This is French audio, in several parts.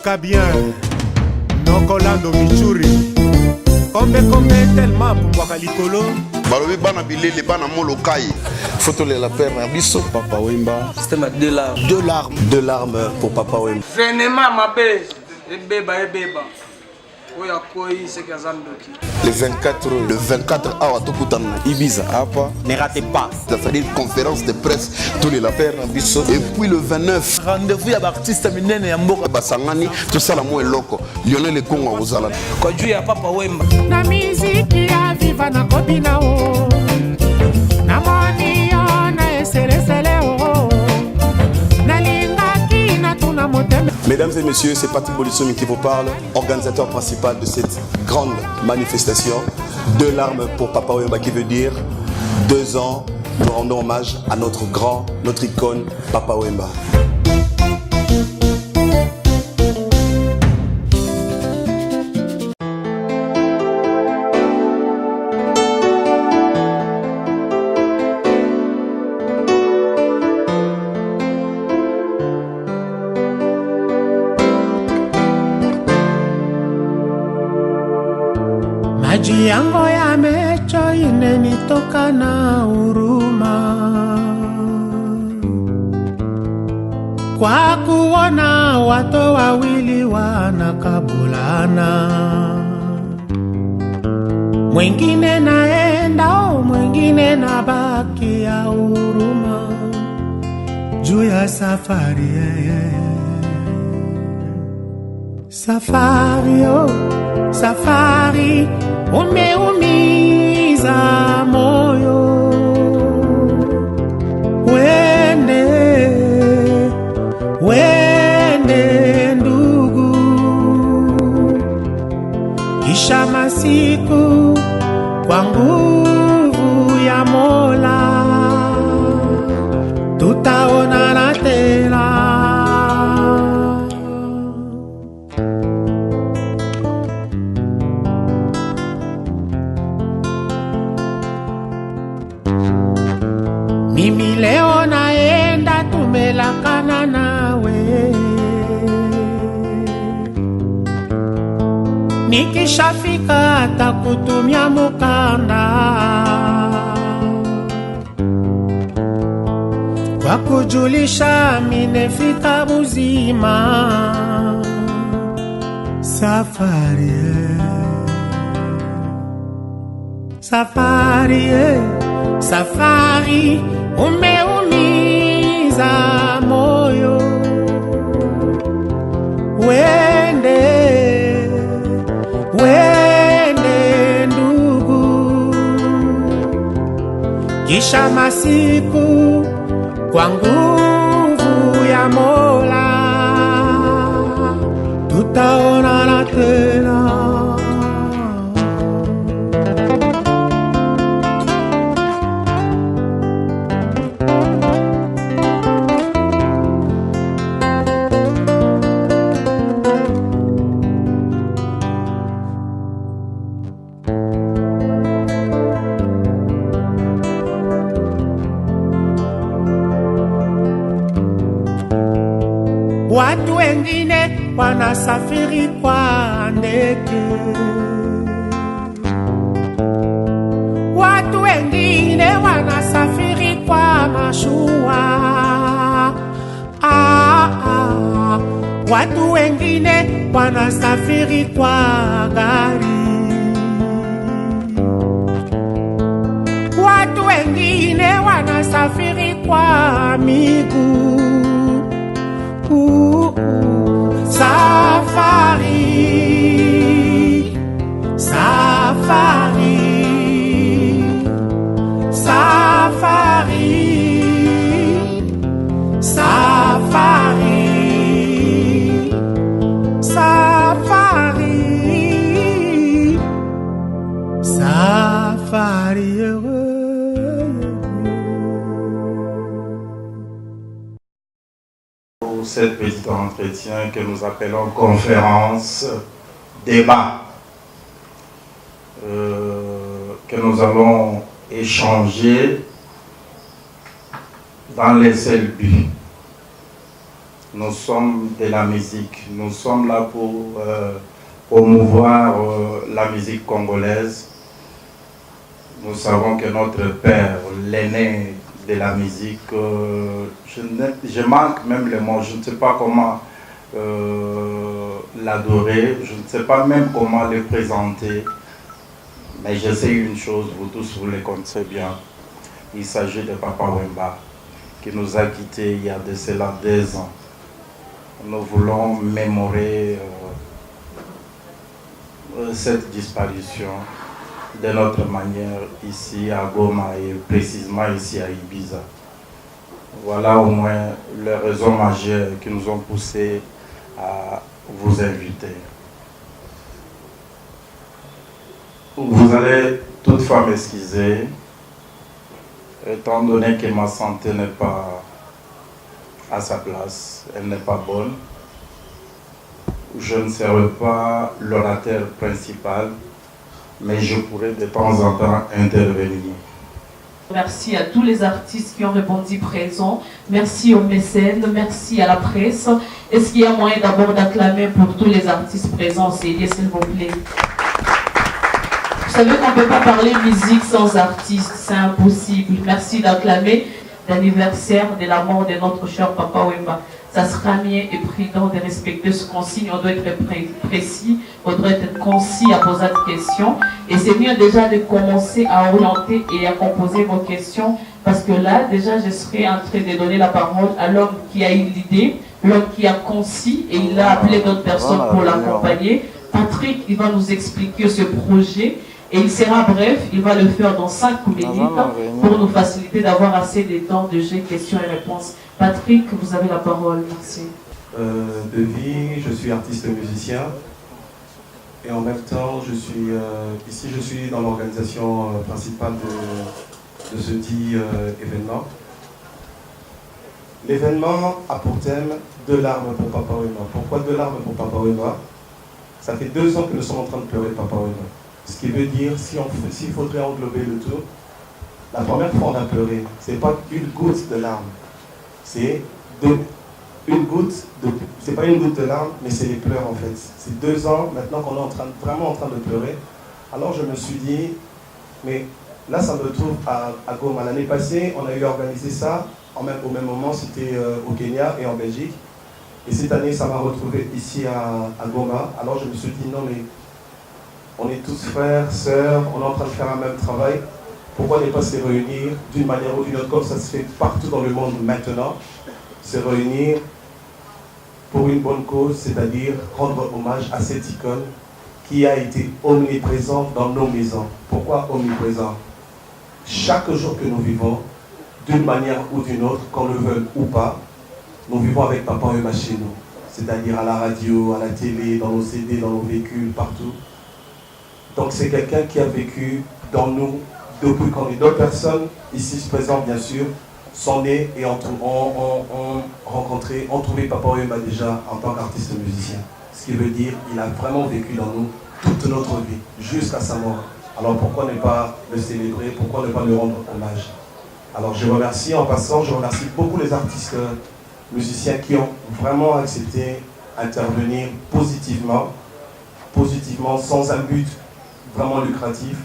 Yoka bien Nokolando Michuri Kombe tellement Pumbwaka Likolo Balobi bana bilele bana molokai. Photo de la paire Nabiso Papa Wemba. C'était ma deux larmes. Deux larmes pour Papa Wemba. Venez-moi ma belle. Ebeba. Le 24 awa Tokutana Ibiza Apa. Ne ratez pas. Ça fait une conférence de presse tous les la paire Nabiso. Et puis le 29 rendez-vous ya artiste minene ya mboka Basangani tout ça la mo eloko. Lionel le Congo ozala. Kwa juu ya Papa Wemba. Na miziki ya viva na kobina o. Na moni yo na eseresele o. Na linga kina tuna motema. Mesdames et messieurs, c'est Patrick Bolissomi qui vous parle, organisateur principal de cette grande manifestation. Deux larmes pour Papa Wemba qui veut dire 2 ans, nous rendons hommage à notre icône, Papa Wemba. Maji yango ya mecho inenitoka na huruma kwa kuona watu wawili wanakabulana, mwingine naenda mwingine nabaki ya huruma juu ya safari safari umeumiza moyo, wende ndugu, kisha masiku kwa nguvu ya Mola tutaonana tena. Mimi leo naenda tumelakana nawe, nikishafika atakutumia mukanda kwa kujulisha minefika buzima. Safari umeumiza moyo, wende ndugu, kisha masiku kwa nguvu ya Mola tutaonana tena. Watu wengine wanasafiri kwa ndege, watu wengine wanasafiri kwa mashua, watu wengine wanasafiri kwa gari, watu wengine wanasafiri kwa miguu. Safari Pour cette petite entretien que nous appelons conférence, débat, que nous allons échanger dans les seuls buts nous sommes de la musique. Nous sommes là pour promouvoir la musique congolaise. Nous savons que notre père, l'aîné de la musique, je manque même les mots, je ne sais pas comment l'adorer, je ne sais pas même comment le présenter, mais je sais une chose, vous tous vous le connaissez bien, il s'agit de Papa Wemba, qui nous a quittés il y a de cela 2 ans. Nous voulons mémorer cette disparition de notre manière ici à Goma et précisément ici à Ibiza. Voilà au moins les raisons majeures qui nous ont poussés à vous inviter. Vous allez toutefois m'excuser, étant donné que ma santé n'est pas à sa place, elle n'est pas bonne. Je ne serai pas l'orateur principal, mais je pourrai de temps en temps intervenir. Merci à tous les artistes qui ont répondu présents. Merci aux mécènes, merci à la presse. Est-ce qu'il y a moyen d'abord d'acclamer pour tous les artistes présents, s'il vous plaît? Vous savez qu'on ne peut pas parler musique sans artistes, c'est impossible. Merci d'acclamer l'anniversaire de la mort de notre cher Papa Wemba. Ça sera mieux et prudent de respecter ce consigne. On doit être précis, on doit être concis à poser des questions. Et c'est mieux déjà de commencer à orienter et à composer vos questions. Parce que là, déjà, je serai en train de donner la parole à l'homme qui a eu l'idée, l'homme qui a concis et il a appelé d'autres personnes pour l'accompagner. Patrick, il va nous expliquer ce projet. Et il sera bref, il va le faire dans 5 minutes pour nous faciliter d'avoir assez de temps de jeu, questions et réponses. Patrick, vous avez la parole, merci. De vie, je suis artiste musicien et en même temps, je suis dans l'organisation principale de ce dit événement. L'événement a pour thème 2 larmes pour Papa Wemba. Pourquoi 2 larmes pour Papa Wemba? Ça fait 2 ans que nous sommes en train de pleurer Papa Wemba. Ce qui veut dire, s'il faudrait englober le tout, la première fois on a pleuré, ce n'est pas une goutte de larmes, c'est une goutte de... C'est pas une goutte de larmes, mais c'est les pleurs en fait. C'est 2 ans maintenant qu'on est vraiment en train de pleurer. Alors je me suis dit, mais là ça me trouve à Goma. L'année passée, on a eu organisé ça, au même moment, c'était au Kenya et en Belgique. Et cette année, ça m'a retrouvé ici à Goma. Alors je me suis dit, non mais... On est tous frères, sœurs, on est en train de faire un même travail. Pourquoi ne pas se réunir d'une manière ou d'une autre, comme ça se fait partout dans le monde maintenant, se réunir pour une bonne cause, c'est-à-dire rendre hommage à cette icône qui a été omniprésente dans nos maisons. Pourquoi omniprésent? Chaque jour que nous vivons, d'une manière ou d'une autre, qu'on le veuille ou pas, nous vivons avec Papa Wemba chez nous. C'est-à-dire à la radio, à la télé, dans nos CD, dans nos véhicules, partout. Donc c'est quelqu'un qui a vécu dans nous depuis qu'on est. D'autres personnes ici présentes bien sûr sont nées et ont trouvé Papa Wemba déjà en tant qu'artiste musicien. Ce qui veut dire qu'il a vraiment vécu dans nous toute notre vie, jusqu'à sa mort. Alors pourquoi ne pas le célébrer, pourquoi ne pas lui rendre hommage? Alors je remercie en passant, je remercie beaucoup les artistes musiciens qui ont vraiment accepté d'intervenir positivement, sans un but vraiment lucratif,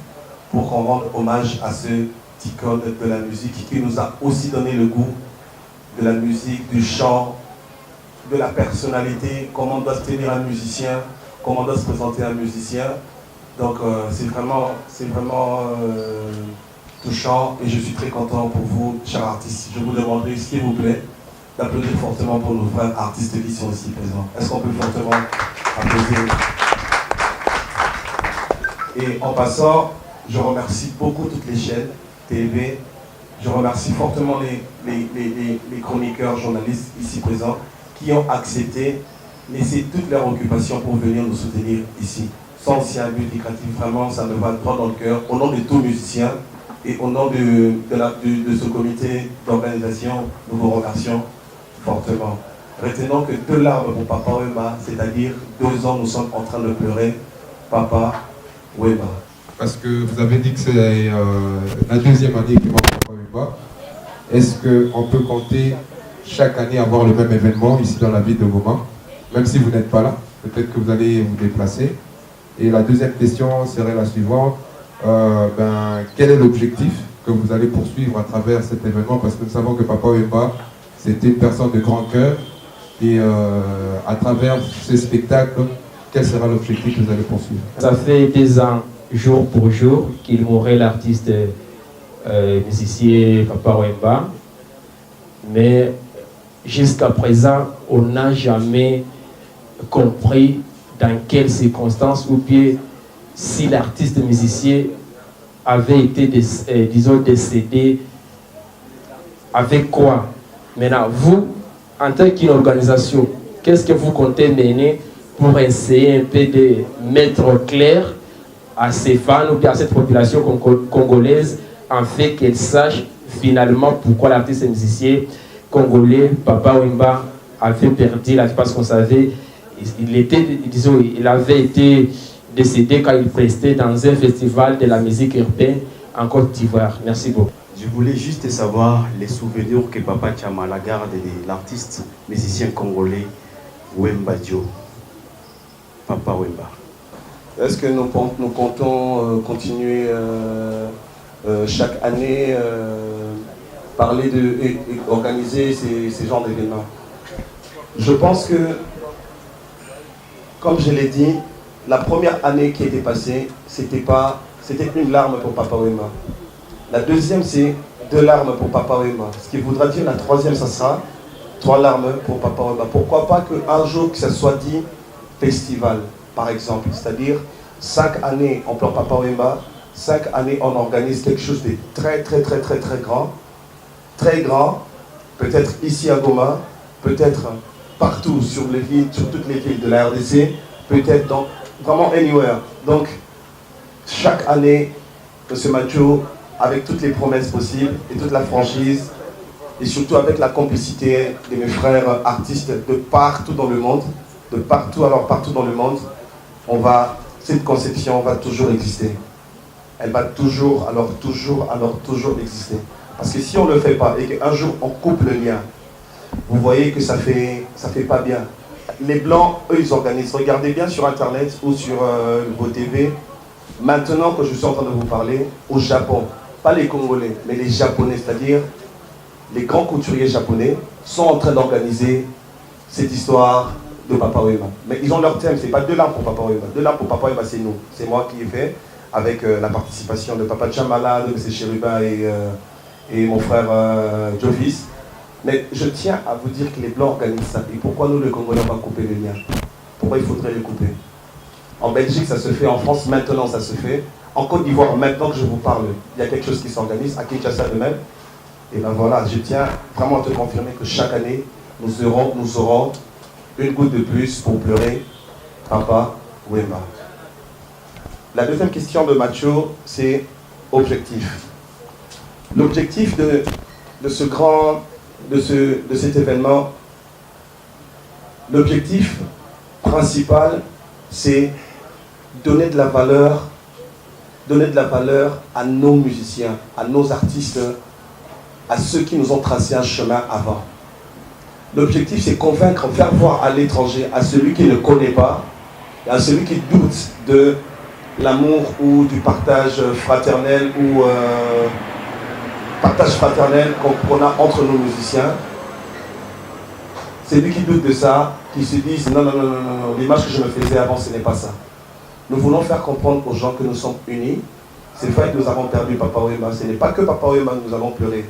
pour qu'on rende hommage à ce icône de la musique qui nous a aussi donné le goût de la musique, du chant, de la personnalité, comment doit se tenir un musicien, comment doit se présenter un musicien. Donc c'est vraiment touchant et je suis très content pour vous, chers artistes. Je vous demanderai, s'il vous plaît, d'applaudir fortement pour nos frères artistes qui sont ici présents. Est-ce qu'on peut fortement applaudir? Et en passant, je remercie beaucoup toutes les chaînes TV. Je remercie fortement les chroniqueurs, journalistes ici présents qui ont accepté, laissé toutes leurs occupations pour venir nous soutenir ici. Sans aussi un but lucratif, vraiment, ça me va droit dans le cœur. Au nom de tous musiciens et au nom de ce comité d'organisation, nous vous remercions fortement. Retenons que 2 larmes pour Papa Wemba, c'est-à-dire 2 ans nous sommes en train de pleurer Papa Wemba. Parce que vous avez dit que c'est la 2e année qui manque Papa Wemba. Est-ce qu'on peut compter chaque année avoir le même événement ici dans la ville de Goma, même si vous n'êtes pas là, peut-être que vous allez vous déplacer. Et la deuxième question serait la suivante. Quel est l'objectif que vous allez poursuivre à travers cet événement? Parce que nous savons que Papa Wemba, c'était une personne de grand cœur. Et à travers ce spectacle, quel sera l'objectif que vous allez poursuivre? Ça fait 2 ans, jour pour jour, qu'il mourait l'artiste musicien Papa Wemba. Mais jusqu'à présent, on n'a jamais compris dans quelles circonstances ou bien si l'artiste musicien avait été, disons, décédé, avec quoi. Maintenant, vous, en tant qu'organisation, qu'est-ce que vous comptez mener pour essayer un peu de mettre au clair à ces fans ou bien à cette population congolaise, en fait qu'elle sache finalement pourquoi l'artiste musicien congolais, Papa Wemba, avait perdu la vie, parce qu'on savait, il avait été décédé quand il prestait dans un festival de la musique urbaine en Côte d'Ivoire. Merci beaucoup. Je voulais juste savoir les souvenirs que Papa Tchama, la garde de l'artiste musicien congolais Wemba Dio. Papa Wemba. Est-ce que nous comptons continuer chaque année parler et organiser ces genres d'événements? Je pense que, comme je l'ai dit, la première année qui était passée, c'était une larme pour Papa Wemba. La deuxième, c'est 2 larmes pour Papa Wemba. Ce qui voudra dire la troisième, ça sera 3 larmes pour Papa Wemba. Pourquoi pas qu'un jour, que ça soit dit festival, par exemple. C'est-à-dire, 5 années, on plante Papa Wemba, 5 années, on organise quelque chose de très grand. Très grand, peut-être ici à Goma, peut-être partout sur toutes les villes de la RDC, peut-être dans vraiment anywhere. Donc, chaque année, M. Mathieu, avec toutes les promesses possibles et toute la franchise, et surtout avec la complicité de mes frères artistes de partout dans le monde, partout dans le monde, cette conception va toujours exister. Elle va toujours exister. Parce que si on ne le fait pas et qu'un jour on coupe le lien, vous voyez que ça fait pas bien. Les Blancs, eux, ils organisent. Regardez bien sur Internet ou sur vos TV. Maintenant que je suis en train de vous parler, au Japon, pas les Congolais, mais les Japonais, c'est-à-dire les grands couturiers japonais, sont en train d'organiser cette histoire de Papa Wemba. Mais ils ont leur thème, c'est pas 2 larmes pour Papa Wemba. 2 larmes pour Papa Wemba, c'est nous. C'est moi qui ai fait, avec la participation de Papa Tchamala, de M. Chérubin et mon frère Jovis. Mais je tiens à vous dire que les Blancs organisent ça. Et pourquoi nous, les Congolais, on va couper le lien? Pourquoi il faudrait le couper? En Belgique, ça se fait. En France, maintenant, ça se fait. En Côte d'Ivoire, maintenant que je vous parle, il y a quelque chose qui s'organise. À Kinshasa de même. Et ben voilà, je tiens vraiment à te confirmer que chaque année, nous aurons une goutte de plus pour pleurer Papa Wemba. La deuxième question de Mathieu, c'est objectif. L'objectif de cet événement, l'objectif principal, c'est donner de la valeur à nos musiciens, à nos artistes, à ceux qui nous ont tracé un chemin avant. L'objectif, c'est convaincre, faire voir à l'étranger, à celui qui ne connaît pas, et à celui qui doute de l'amour ou du partage fraternel qu'on a entre nos musiciens. C'est lui qui doute de ça, qui se disent non, l'image que je me faisais avant, ce n'est pas ça. Nous voulons faire comprendre aux gens que nous sommes unis. C'est vrai que nous avons perdu Papa Wemba. Ce n'est pas que Papa Wemba que nous avons pleuré.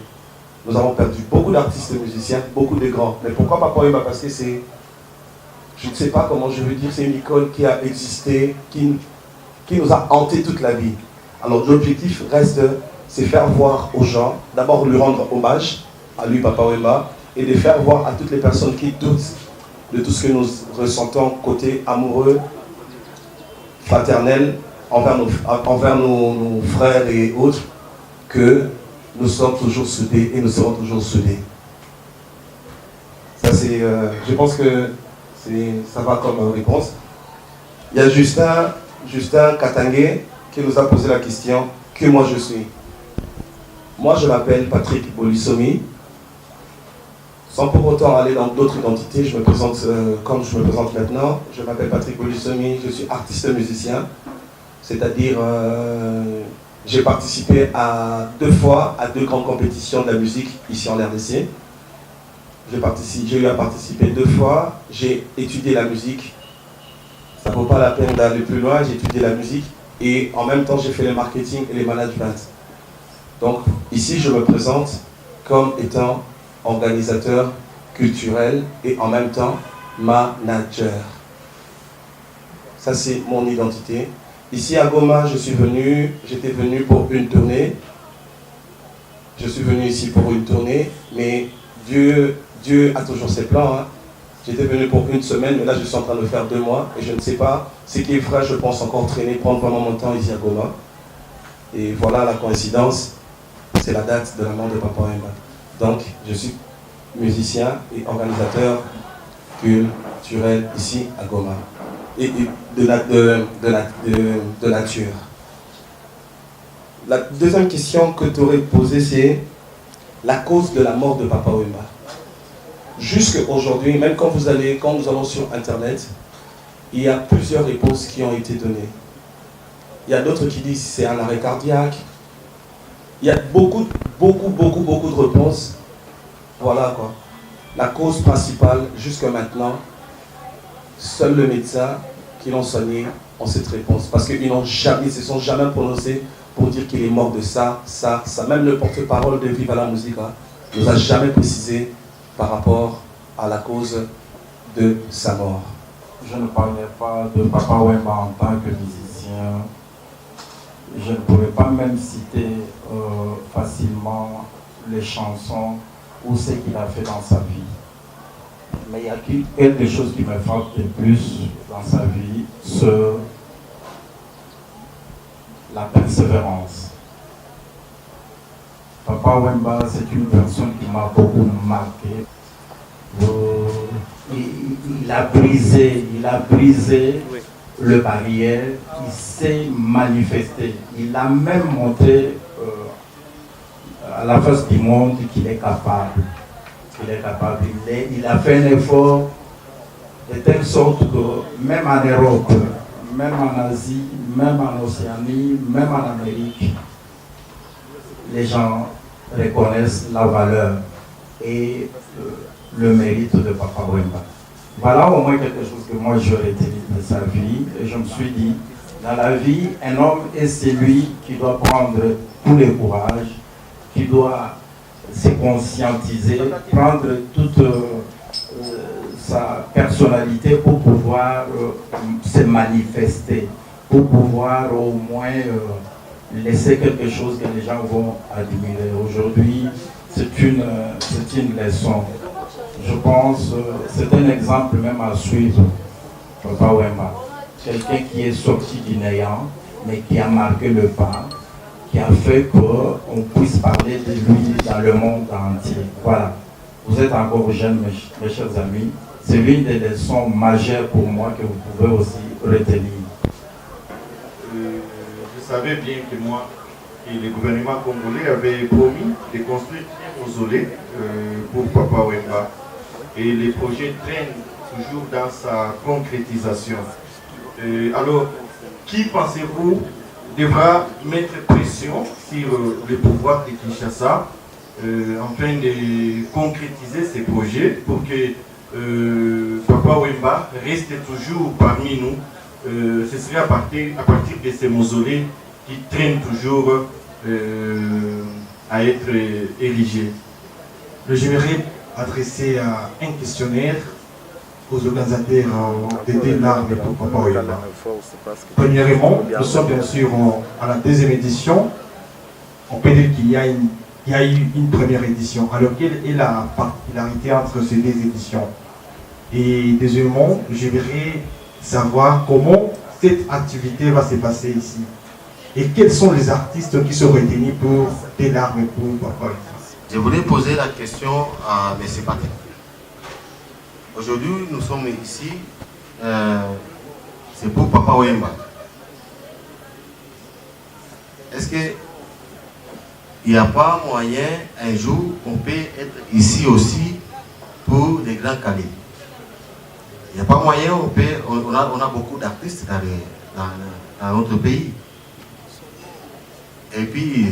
Nous avons perdu beaucoup d'artistes musiciens, beaucoup de grands. Mais pourquoi Papa Wemba? Parce que c'est, je ne sais pas comment je veux dire, c'est une icône qui a existé, qui nous a hanté toute la vie. Alors l'objectif reste, c'est faire voir aux gens, d'abord lui rendre hommage à lui, Papa Wemba, et de faire voir à toutes les personnes qui doutent de tout ce que nous ressentons côté amoureux, fraternel, envers nos frères et autres, que nous sommes toujours soudés et nous serons toujours soudés. Ça c'est, je pense que ça va comme réponse. Il y a Justin Katangé qui nous a posé la question que moi je suis. Moi je m'appelle Patrick Bolisomi. Sans pour autant aller dans d'autres identités, je me présente comme je me présente maintenant. Je m'appelle Patrick Bolissomi, je suis artiste musicien, c'est-à-dire j'ai participé deux fois à 2 grandes compétitions de la musique ici en RDC. J'ai eu à participer 2 fois, j'ai étudié la musique. Ça ne vaut pas la peine d'aller plus loin, j'ai étudié la musique et en même temps j'ai fait le marketing et les management. Donc ici je me présente comme étant organisateur culturel et en même temps manager. Ça c'est mon identité. Ici à Goma, j'étais venu pour une tournée. Je suis venu ici pour une tournée, mais Dieu a toujours ses plans. Hein. J'étais venu pour 1 semaine, mais là je suis en train de faire 2 mois et je ne sais pas ce qui est vrai, je pense encore traîner, prendre vraiment mon temps ici à Goma. Et voilà la coïncidence, c'est la date de la mort de Papa Wemba. Donc je suis musicien et organisateur culturel ici à Goma et de nature. La deuxième question que tu aurais posée, c'est la cause de la mort de Papa Wemba. Jusqu'à aujourd'hui, même quand nous allons sur Internet, il y a plusieurs réponses qui ont été données. Il y a d'autres qui disent que c'est un arrêt cardiaque. Il y a beaucoup de réponses. Voilà quoi. La cause principale, jusqu'à maintenant, seul le médecin qui l'ont soigné ont cette réponse. Parce qu'ils ne se sont jamais prononcés pour dire qu'il est mort de ça. Même le porte-parole de Viva la Musique ne nous a jamais précisé par rapport à la cause de sa mort. Je ne parlais pas de Papa Wemba en tant que musicien. Je ne pourrais pas même citer facilement les chansons ou ce qu'il a fait dans sa vie. Mais il y a quelque chose qui me frappe le plus dans sa vie, c'est la persévérance. Papa Wemba, c'est une personne qui m'a beaucoup marqué. Il a brisé le barrière, il s'est manifesté. Il a même montré à la face du monde qu'il est capable. Il a fait un effort de telle sorte que même en Europe, même en Asie, même en Océanie, même en Amérique, les gens reconnaissent la valeur et le mérite de Papa Wemba. Voilà au moins quelque chose que moi je retenu de sa vie. Et je me suis dit, dans la vie, un homme est celui qui doit prendre tous les courages, qui doit se conscientiser, prendre toute sa personnalité pour pouvoir se manifester, pour pouvoir au moins laisser quelque chose que les gens vont admirer. Aujourd'hui, c'est une leçon. Je pense c'est un exemple même à suivre, Papa Wemba. Quelqu'un qui est sorti du néant, mais qui a marqué le pas, qui a fait qu'on puisse parler de lui dans le monde entier. Voilà. Vous êtes encore jeunes, mes chers amis. C'est l'une des leçons majeures pour moi que vous pouvez aussi retenir. Je savais bien que moi, et le gouvernement congolais avait promis de construire un mausolée pour Papa Wemba. Et les projets traînent toujours dans sa concrétisation. Alors, qui pensez-vous devra mettre pression sur le pouvoir de Kinshasa afin de concrétiser ces projets pour que Papa Wemba reste toujours parmi nous? Ce serait à partir de ces mausolées qui traînent toujours à être érigés. J'aimerais adresser un questionnaire aux organisateurs des larmes pour Papa Wemba. Premièrement, nous sommes bien sûr à la 2e édition. On peut dire qu'il y a eu une première édition. Alors, quelle est la particularité entre ces 2 éditions? Et deuxièmement, j'aimerais savoir comment cette activité va se passer ici. Et quels sont les artistes qui sont retenus pour des larmes pour Papa Wemba? Je voulais poser la question à M. Patrick. Aujourd'hui, nous sommes ici, c'est pour Papa Wemba. Est-ce qu'il n'y a pas moyen, un jour, qu'on peut être ici aussi Grand Calais. Il n'y a pas moyen, on a beaucoup d'artistes dans notre pays. Et puis,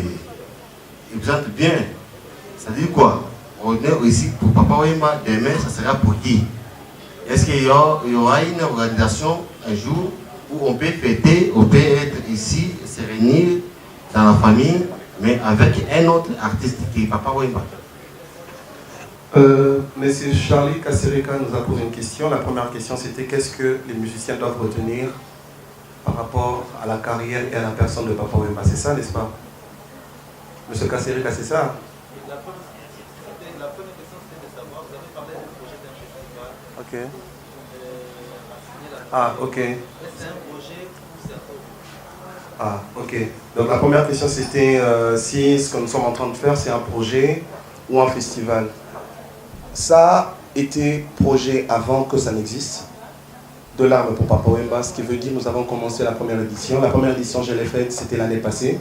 ils chantent bien. Ça dit quoi? On est ici pour Papa Wemba, demain ça sera pour qui? Est-ce qu'il y aura une organisation un jour où on peut fêter, on peut être ici, se réunir dans la famille, mais avec un autre artiste qui est Papa Wemba? Monsieur Charlie Kassereka nous a posé une question. La première question c'était qu'est-ce que les musiciens doivent retenir par rapport à la carrière et à la personne de Papa Wemba? C'est ça, n'est-ce pas? Monsieur Kassereka, c'est ça? La première question c'était de savoir, vous avez parlé du projet d'un festival. Ok. Ah, ok. C'est un projet ou c'est un... Ah, ok. Donc la première question c'était si ce que nous sommes en train de faire c'est un projet ou un festival. Ça a été projet avant que ça n'existe. De l'arme pour Papa Wemba, ce qui veut dire que nous avons commencé la première édition. La première édition, je l'ai faite, c'était l'année passée.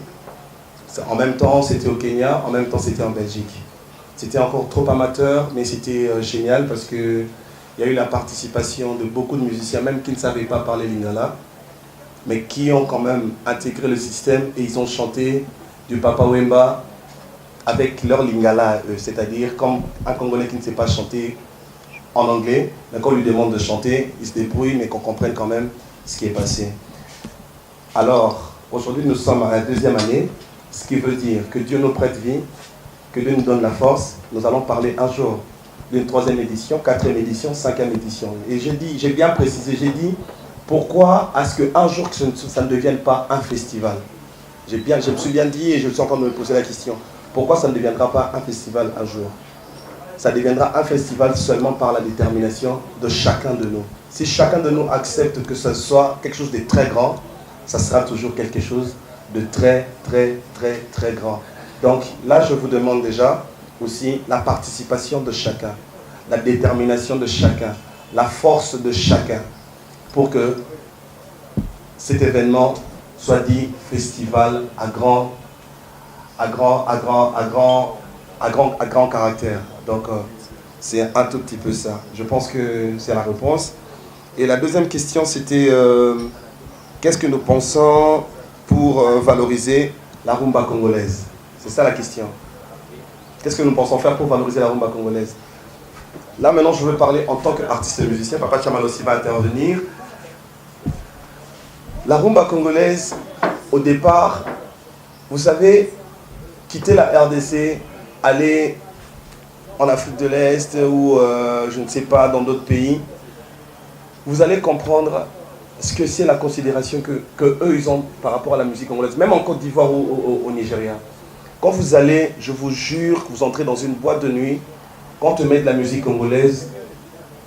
En même temps, c'était au Kenya, en même temps, c'était en Belgique. C'était encore trop amateur, mais c'était génial parce qu'il y a eu la participation de beaucoup de musiciens, même qui ne savaient pas parler lingala, mais qui ont quand même intégré le système et ils ont chanté du Papa Wemba avec leur lingala, c'est-à-dire comme un Congolais qui ne sait pas chanter en anglais, mais quand on lui demande de chanter, il se débrouille, mais qu'on comprenne quand même ce qui est passé. Alors, aujourd'hui, nous sommes à la deuxième année, ce qui veut dire que Dieu nous prête vie, que Dieu nous donne la force. Nous allons parler un jour d'une troisième édition, quatrième édition, cinquième édition. Et j'ai bien précisé, j'ai dit, pourquoi est-ce qu'un jour ça ne devienne pas un festival? Je me suis bien dit et je suis en train de me poser la question. Pourquoi ça ne deviendra pas un festival un jour? Ça deviendra un festival seulement par la détermination de chacun de nous. Si chacun de nous accepte que ce soit quelque chose de très grand, ça sera toujours quelque chose de très, très, très, très grand. Donc là, je vous demande déjà aussi la participation de chacun, la détermination de chacun, la force de chacun, pour que cet événement soit dit festival à grand caractère. Donc c'est un tout petit peu ça. Je pense que c'est la réponse. Et la deuxième question c'était qu'est-ce que nous pensons pour valoriser la rumba congolaise? C'est ça la question. Qu'est-ce que nous pensons faire pour valoriser la rumba congolaise? Là maintenant je veux parler en tant qu'artiste et musicien. Papa Chamal aussi va intervenir. La rumba congolaise, au départ, vous savez, quitter la RDC, aller en Afrique de l'Est ou je ne sais pas, dans d'autres pays, vous allez comprendre ce que c'est la considération que eux ils ont par rapport à la musique congolaise, même en Côte d'Ivoire ou au Nigeria. Quand vous allez, je vous jure, vous entrez dans une boîte de nuit, quand on met de la musique congolaise,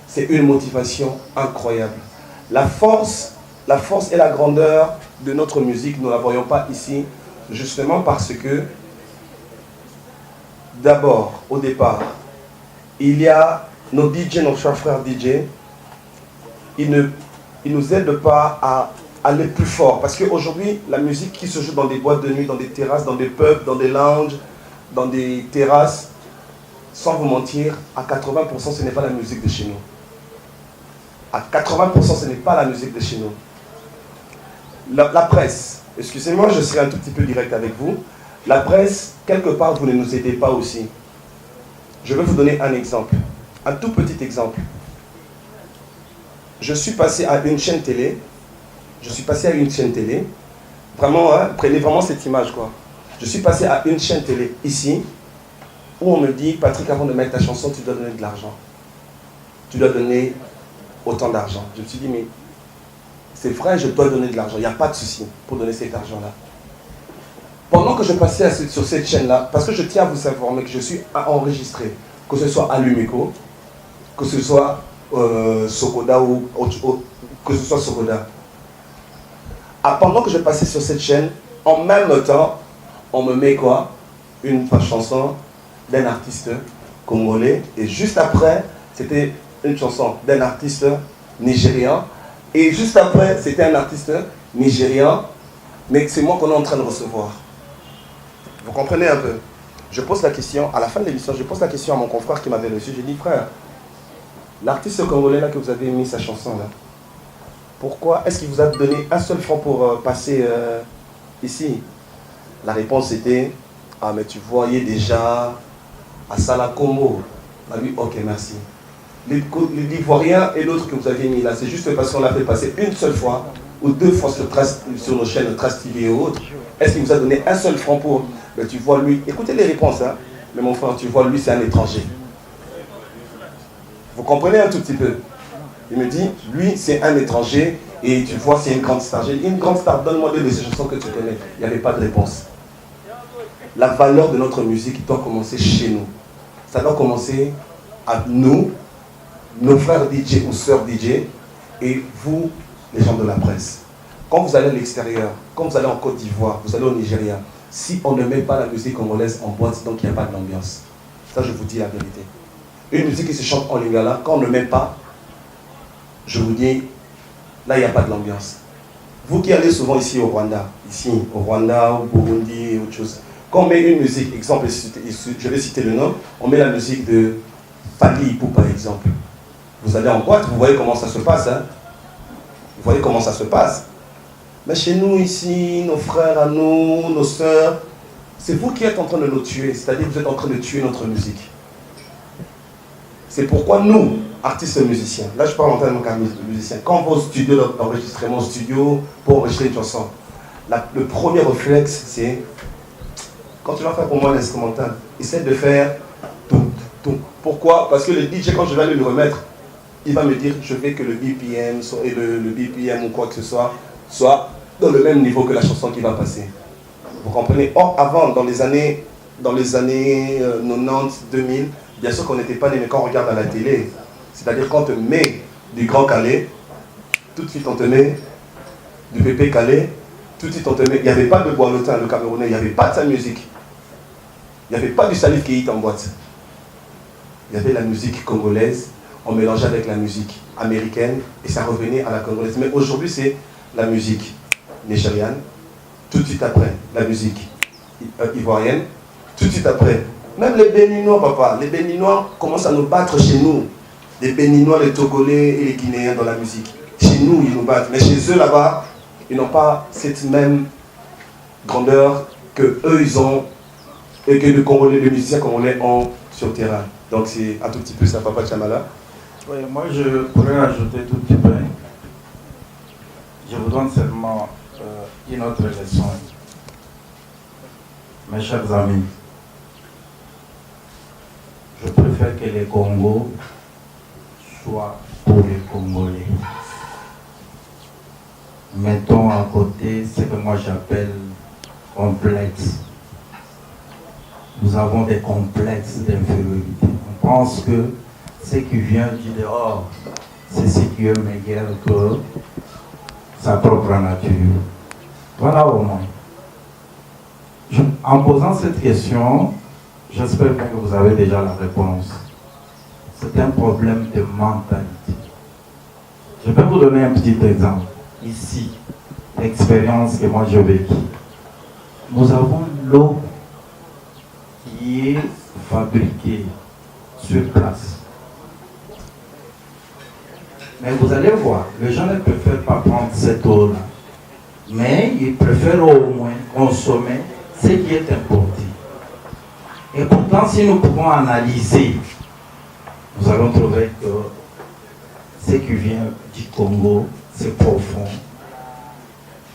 c'est une motivation incroyable. La force et la grandeur de notre musique, nous ne la voyons pas ici, justement parce que, d'abord, au départ, il y a nos DJ, nos chers frères DJ, ils ne nous aident pas à aller plus fort. Parce qu'aujourd'hui, la musique qui se joue dans des boîtes de nuit, dans des terrasses, dans des pubs, dans des lounges, dans des terrasses, sans vous mentir, à 80%, ce n'est pas la musique de chez nous. À 80%, ce n'est pas la musique de chez nous. La presse, excusez-moi, je serai un tout petit peu direct avec vous. La presse, quelque part, vous ne nous aidez pas aussi. Je vais vous donner un exemple, un tout petit exemple. Je suis passé à une chaîne télé. Vraiment, hein, prenez vraiment cette image, quoi. Je suis passé à une chaîne télé ici, où on me dit, Patrick, avant de mettre ta chanson, tu dois donner de l'argent. Tu dois donner autant d'argent. Je me suis dit, mais c'est vrai, je dois donner de l'argent. Il n'y a pas de souci pour donner cet argent-là. Pendant que je passais sur cette chaîne-là, parce que je tiens à vous informer que je suis enregistré, que ce soit à Lumiko, que ce soit Sokoda ou que ce soit Sokoda. Pendant que je passais sur cette chaîne, en même temps, on me met quoi? Une chanson d'un artiste congolais. Et juste après, c'était une chanson d'un artiste nigérian. Et juste après, c'était un artiste nigérian. Mais c'est moi qu'on est en train de recevoir. Vous comprenez un peu? Je pose la question, à la fin de l'émission, je pose la question à mon confrère qui m'avait reçu. J'ai dit, frère, L'artiste congolais là que vous avez mis sa chanson là, pourquoi est-ce qu'il vous a donné un seul franc pour passer ici? La réponse était, ah mais tu voyais déjà à Salakombo. On a dit, ok merci. L'Ivoirien et l'autre que vous avez mis là, c'est juste parce qu'on l'a fait passer une seule fois ou 2 fois sur nos chaînes Trace TV et autres. Est-ce qu'il vous a donné un seul franc pour? Mais tu vois lui, écoutez les réponses hein. Mais mon frère, tu vois lui c'est un étranger. Vous comprenez un tout petit peu? Il me dit, lui c'est un étranger et tu vois c'est une grande star. J'ai dit, une grande star, donne-moi deux de ces chansons que tu connais. Il n'y avait pas de réponse. La valeur de notre musique doit commencer chez nous. Ça doit commencer à nous, nos frères DJ ou sœurs DJ, et vous, les gens de la presse. Quand vous allez à l'extérieur, quand vous allez en Côte d'Ivoire, vous allez au Nigeria, si on ne met pas la musique congolaise en boîte, donc il n'y a pas d'ambiance. Ça, je vous dis la vérité. Une musique qui se chante en lingala, quand on ne met pas, je vous dis, là, il n'y a pas de l'ambiance. Vous qui allez souvent ici au Rwanda, au Burundi et autre chose, quand on met une musique, exemple, je vais citer le nom, on met la musique de Fally Ipupa par exemple. Vous allez en boîte, vous voyez comment ça se passe. Hein? Vous voyez comment ça se passe. Mais chez nous ici, nos frères à nous, nos sœurs, c'est vous qui êtes en train de nous tuer. C'est-à-dire que vous êtes en train de tuer notre musique. C'est pourquoi nous, artistes et musiciens, là je parle en tant que musicien, quand on va au studio d'enregistrement studio pour enregistrer une chanson, le premier réflexe c'est, quand tu vas faire pour moi l'instrumental, essaie de faire tout. Pourquoi? Parce que le DJ, quand je vais aller le remettre, il va me dire je veux que le BPM et le BPM ou quoi que ce soit dans le même niveau que la chanson qui va passer. Vous comprenez? Or, avant, dans les années 90, 2000, bien sûr qu'on n'était pas né, mais quand on regarde à la télé, c'est-à-dire quand on te met du Grand Calais, tout de suite on te met du Pépé Calais, tout de suite on te met... Il n'y avait pas de Boilotin, le Camerounais, il n'y avait pas de sa musique. Il n'y avait pas du Salif Keïta en boîte. Il y avait la musique congolaise, on mélangeait avec la musique américaine et ça revenait à la congolaise. Mais aujourd'hui, c'est la musique nigériane, tout de suite après, la musique ivoirienne, tout de suite après. Même les Béninois, papa, les Béninois commencent à nous battre chez nous. Les Béninois, les Togolais et les Guinéens dans la musique. Chez nous, ils nous battent. Mais chez eux, là-bas, ils n'ont pas cette même grandeur que eux, ils ont et que les musiciens congolais ont sur le terrain. Donc c'est un tout petit peu ça, Papa Chamala. Oui, moi je pourrais ajouter tout petit peu. Je vous donne seulement une autre leçon. Mes chers amis, je préfère que les Congos soient pour les Congolais. Mettons à côté ce que moi j'appelle complexe. Nous avons des complexes d'infériorité. On pense que ce qui vient du dehors, c'est ce qui est meilleur que sa propre nature. Voilà au moins. En posant cette question, j'espère bien que vous avez déjà la réponse. C'est un problème de mentalité. Je peux vous donner un petit exemple. Ici, l'expérience que moi j'ai vécue. Nous avons l'eau qui est fabriquée sur place. Mais vous allez voir, les gens ne préfèrent pas prendre cette eau-là. Mais ils préfèrent au moins consommer ce qui est importé. Et pourtant, si nous pouvons analyser, nous allons trouver que ce qui vient du Congo, c'est profond.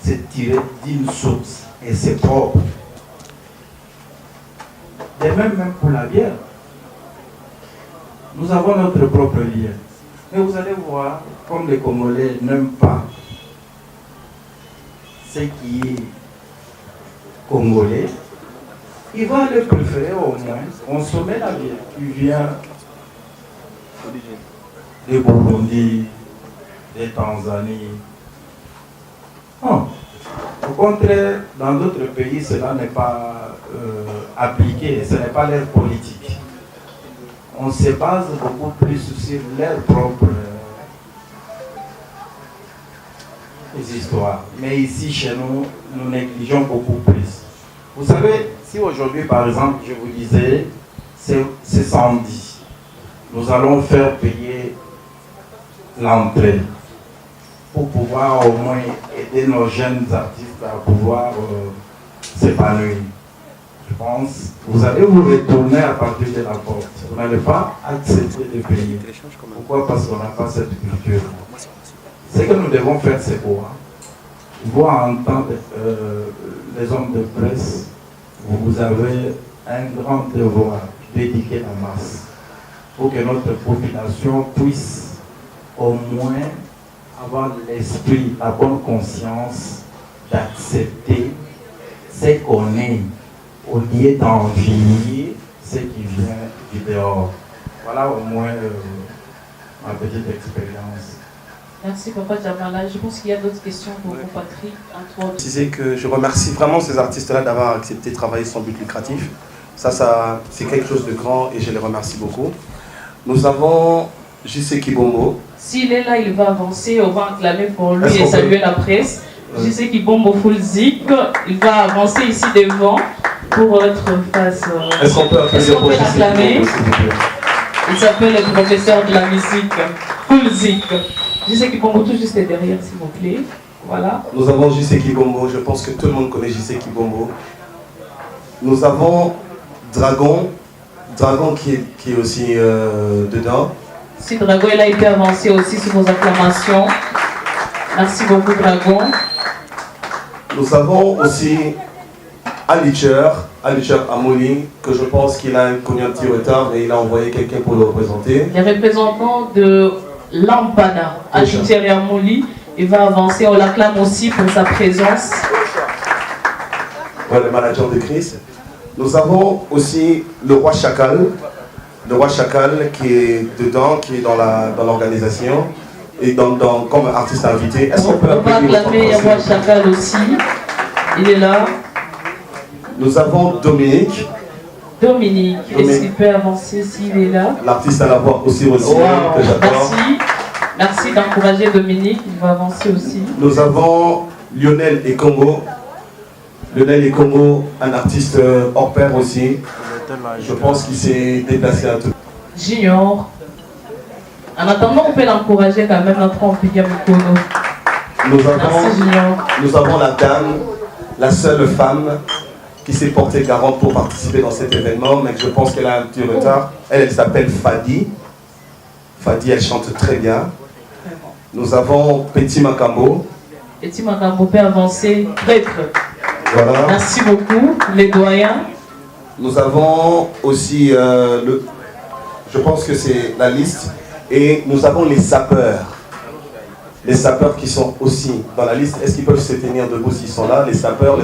C'est tiré d'une source et c'est propre. De même pour la bière. Nous avons notre propre lien. Mais vous allez voir, comme les Congolais n'aiment pas ce qui est congolais, ils vont aller préférer au moins consommer la bière qui vient de Burundi, de Tanzanie. Non. Au contraire, dans d'autres pays, cela n'est pas appliqué, ce n'est pas leur politique. On se base beaucoup plus sur leurs propres histoires. Mais ici, chez nous, nous négligeons beaucoup plus. Vous savez, si aujourd'hui, par exemple, je vous disais, c'est 110, nous allons faire payer l'entrée pour pouvoir au moins aider nos jeunes artistes à pouvoir s'épanouir. Je pense que vous allez vous retourner à partir de la porte. Vous n'allez pas accepter de payer. Pourquoi? Parce qu'on n'a pas cette culture. Ce que nous devons faire, c'est quoi? Vous, en tant que les hommes de presse, vous avez un grand devoir d'éduquer la masse pour que notre population puisse au moins avoir l'esprit, la bonne conscience d'accepter ce qu'on est au lieu d'envier ce qui vient du dehors. Voilà au moins ma petite expérience. Merci Papa Djamala. Je pense qu'il y a d'autres questions pour vous, Patrick. Antoine. Je disais que je remercie vraiment ces artistes-là d'avoir accepté de travailler sans but lucratif. Ça c'est quelque chose de grand et je les remercie beaucoup. Nous avons JC Kibombo. S'il est là, il va avancer. On va acclamer pour lui et saluer la presse. JC Kibombo Full Zik, il va avancer ici devant pour être face. Est-ce qu'on peut acclamer? Il s'appelle le professeur de la musique Full Zik. JC Kibombo tout juste derrière, s'il vous plaît. Voilà. Nous avons JC Kibombo, je pense que tout le monde connaît JC Kibombo. Nous avons Dragon qui est aussi dedans. Si Dragon est là, il peut avancer aussi sur vos acclamations. Merci beaucoup Dragon. Nous avons aussi Alitcher Amoli, que je pense qu'il a connu un petit retard et il a envoyé quelqu'un pour le représenter. Les représentants de Lampana, Alitcher Amoli, il va avancer, on l'acclame aussi pour sa présence. Ouais, le manager de Chris. Nous avons aussi le roi Chacal qui est dedans, qui est dans l'organisation et comme artiste invité. Est-ce qu'on peut acclamer le roi Chacal aussi? Il est là. Nous avons Dominique. Est-ce qu'il peut avancer s'il est là? L'artiste à la voix aussi que j'adore. Merci d'encourager Dominique, il va avancer aussi. Nous avons Lionel Ekongo, un artiste hors pair aussi. Je pense qu'il s'est déplacé un tout. Junior. En attendant, on peut l'encourager quand même, notre amphithéâtre Mikono. Nous avons la dame, la seule femme qui s'est portée garante pour participer dans cet événement, mais je pense qu'elle a un petit retard. Elle s'appelle Fadi. Fadi, elle chante très bien. Nous avons Petit Makambo. Petit Makambo peut avancer. Prêtre. Voilà. Merci beaucoup, les doyens. Nous avons aussi, je pense que c'est la liste, et nous avons les sapeurs. Les sapeurs qui sont aussi dans la liste. Est-ce qu'ils peuvent se tenir debout s'ils sont là? Les sapeurs.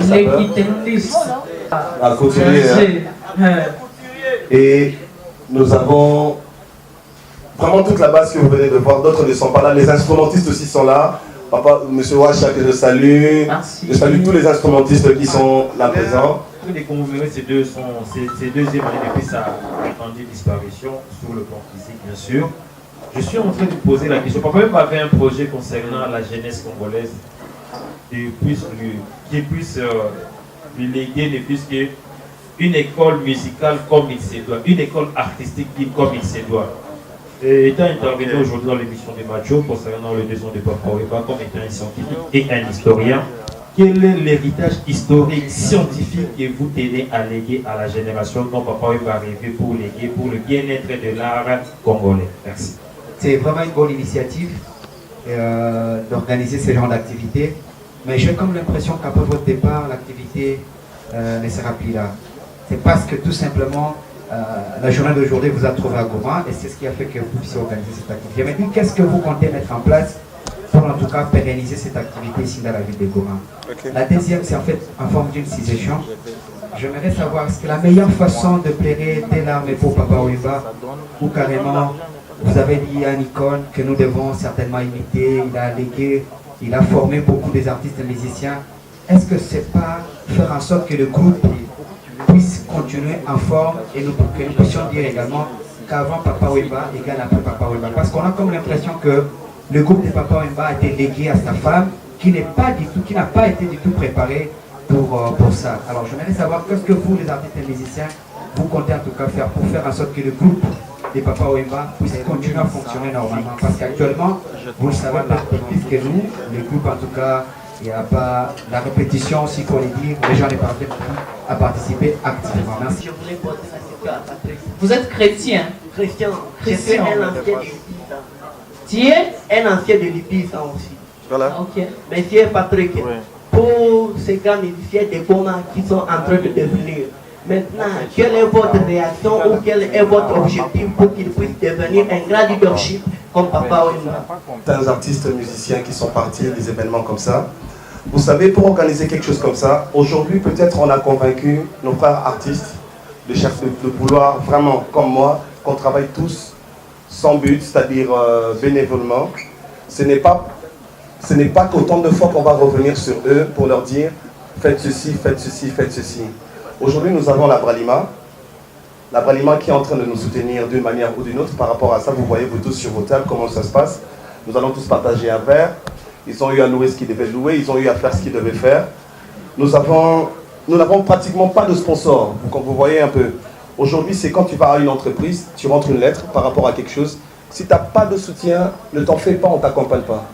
À continuer. Et nous avons vraiment toute la base que vous venez de voir. D'autres ne sont pas là. Les instrumentistes aussi sont là. Papa, monsieur Wacha, que je salue. Merci. Je salue tous les instrumentistes qui sont là présents. Tous les commémorés, ces deuxième année depuis sa attendue disparition, sur le plan physique, bien sûr. Je suis en train de poser la question. Papa même avait un projet concernant la jeunesse congolaise qui puisse lui léguer ne plus qu'une école musicale comme il se doit, une école artistique comme il se doit. Et étant intervenu aujourd'hui dans l'émission de Macho concernant le besoin de Papa Wemba comme étant un scientifique et un historien, quel est l'héritage historique, scientifique que vous tenez à léguer à la génération dont Papa Wemba rêver pour léguer pour le bien-être de l'art congolais? Merci. C'est vraiment une bonne initiative d'organiser ce genre d'activité, mais j'ai comme l'impression qu'après votre départ, l'activité ne sera plus là. C'est parce que tout simplement, la journée d'aujourd'hui vous a trouvé à Goma et c'est ce qui a fait que vous puissiez organiser cette activité. Je me dis, qu'est-ce que vous comptez mettre en place pour en tout cas pérenniser cette activité ici dans la ville de Goma? La deuxième, c'est en fait en forme d'une citation. J'aimerais savoir, est-ce que la meilleure façon de plaider des larmes pour Papa Wemba, ou carrément, vous avez dit à Nicole que nous devons certainement imiter, il a légué, il a formé beaucoup des artistes et musiciens. Est-ce que c'est pas faire en sorte que le groupe puisse continuer en forme et que nous puissions dire également qu'avant Papa Wemba égale après Papa Wemba? Parce qu'on a comme l'impression que le groupe de Papa Wemba a été légué à sa femme qui n'a pas été du tout préparée pour ça. Alors j'aimerais savoir qu'est-ce que vous, les artistes et musiciens, vous comptez en tout cas faire pour faire en sorte que le groupe de Papa Wemba puisse continuer à fonctionner normalement. Parce qu'actuellement, vous le savez peut-être plus que nous, les groupes en tout cas, il n'y a pas la répétition, si pour les dire, les gens ne parviennent pas à participer activement. Merci. Je voulais poser la question à Patrick. Vous êtes chrétien? Chrétien. Je suis un ancien de l'Ipisa. Tu es un ancien de l'Ipisa aussi. Voilà. Ok. Monsieur Patrick, pour ces grands musiciens de Goma qui sont en train de devenir, maintenant, quelle est votre réaction ou quel est votre objectif pour qu'ils puissent devenir un grand leadership comme Papa Wemba? Certains artistes musiciens qui sont partis des événements comme ça. Vous savez, pour organiser quelque chose comme ça, aujourd'hui peut-être on a convaincu nos frères artistes de vouloir vraiment, comme moi, qu'on travaille tous sans but, c'est-à-dire bénévolement. Ce n'est pas qu'autant de fois qu'on va revenir sur eux pour leur dire faites ceci, faites ceci, faites ceci. Aujourd'hui, nous avons la Bralima qui est en train de nous soutenir d'une manière ou d'une autre par rapport à ça. Vous voyez, vous tous sur vos tables, comment ça se passe. Nous allons tous partager un verre. Ils ont eu à louer ce qu'ils devaient louer, ils ont eu à faire ce qu'ils devaient faire. Nous n'avons pratiquement pas de sponsors, comme vous voyez un peu. Aujourd'hui, c'est quand tu vas à une entreprise, tu rentres une lettre par rapport à quelque chose. Si tu n'as pas de soutien, ne t'en fais pas, on ne t'accompagne pas.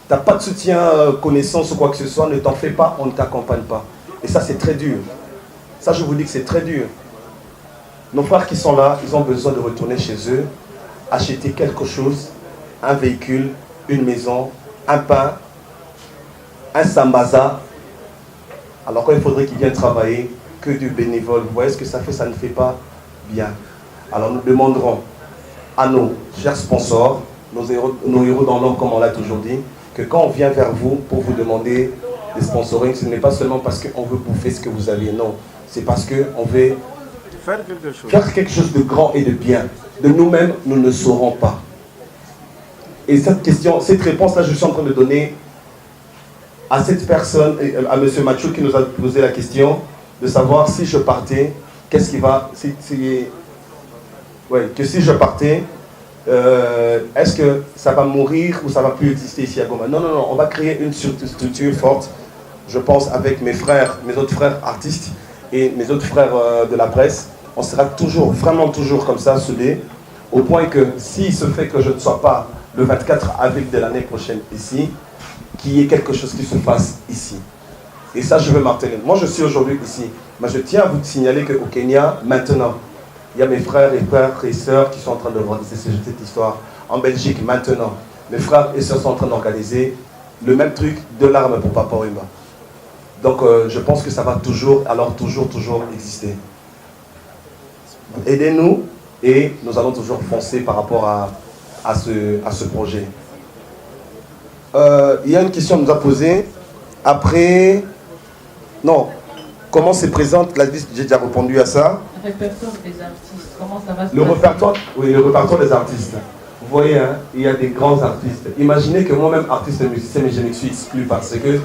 Tu n'as pas de soutien, connaissance ou quoi que ce soit, ne t'en fais pas, on ne t'accompagne pas. Et ça, c'est très dur. Ça, je vous dis que c'est très dur. Nos frères qui sont là, ils ont besoin de retourner chez eux, acheter quelque chose, un véhicule, une maison, un pain, un sambaza. Alors quand il faudrait qu'ils viennent travailler, que du bénévole, vous voyez ce que ça fait, ça ne fait pas bien. Alors nous demanderons à nos chers sponsors, nos héros dans l'ombre comme on l'a toujours dit, que quand on vient vers vous pour vous demander des sponsoring, ce n'est pas seulement parce qu'on veut bouffer ce que vous avez, non. C'est parce qu'on veut faire quelque chose de grand et de bien. De nous-mêmes, nous ne saurons pas. Et cette réponse-là, je suis en train de donner à cette personne, à M. Macho qui nous a posé la question, de savoir si je partais, qu'est-ce qui va... que si je partais, est-ce que ça va mourir ou ça va plus exister ici à Goma? Non, non, non, on va créer une structure forte, je pense, avec mes frères, mes autres frères artistes et mes autres frères de la presse. On sera toujours, vraiment toujours comme ça, soudés, au point que s'il se fait que je ne sois pas le 24 avril de l'année prochaine ici, qu'il y ait quelque chose qui se passe ici. Et ça, je veux marteler. Moi, je suis aujourd'hui ici, mais je tiens à vous signaler qu'au Kenya, maintenant, il y a mes frères et sœurs qui sont en train de organiser cette histoire. En Belgique, maintenant, mes frères et sœurs sont en train d'organiser le même truc, de l'arme pour Papa Wemba. Donc, je pense que ça va toujours exister. Aidez-nous et nous allons toujours foncer par rapport à ce projet. Il y a une question qu'on nous a posée. Après, non, comment se présente la liste? J'ai déjà répondu à ça. Le répertoire des artistes, comment ça va se passer? Le répertoire des artistes. Vous voyez, hein, il y a des grands artistes. Imaginez que moi-même, artiste et musicien, mais je me suis exclu parce que